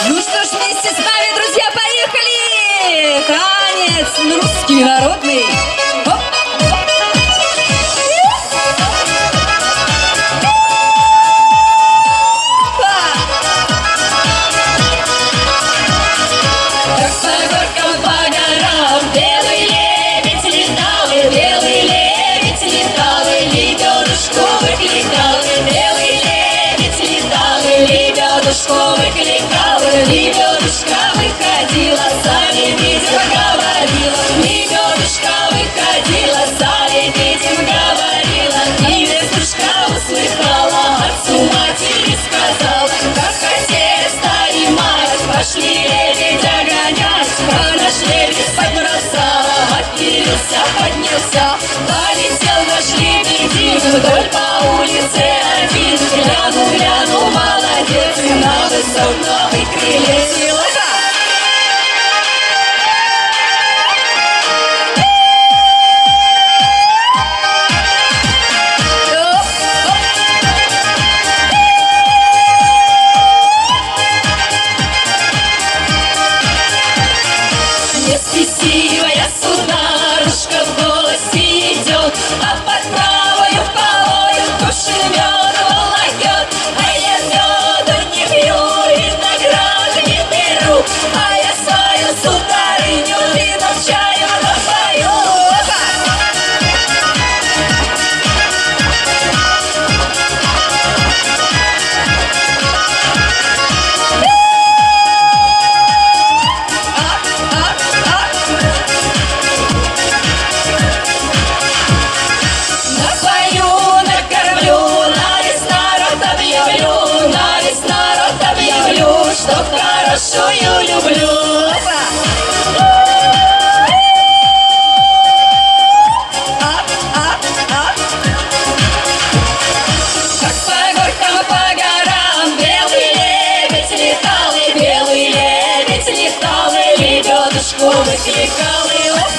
Ну что ж, вместе с нами, друзья, поехали! Танец русский народный. Оп. Как по горкам, по горам белый лебедь летал, и белый лебедь летал, и лебедушку выкликал, и белый лебедь летал, и лебедушку выкликал, и лебедушка выходила, за лебедем говорила, лебедушка выходила, за лебедем говорила, и вестушка услыхала, отцу матери сказала, как отец да и мать пошли лебедя гонять, а наш лебедь спать бросала, отпилился, поднялся, полетел наш лебедин вдоль по улице один, глянул, глянул, молодец, и на высок новый крылец. Неспесивая сударушка в голосе идет, а под правою полою кушай мед волокет. А я меду не пью, виноград не беру, а я свою сударыню вином чаю напою. Что хорошую люблю. Как по горкам, по горам белый лебедь летал, и белый лебедь летал, и лебедушку выкликал, и оп.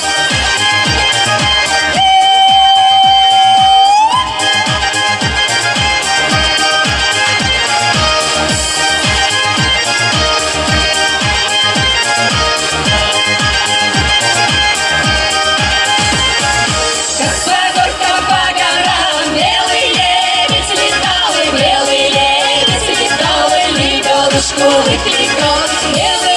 Выкликал, белый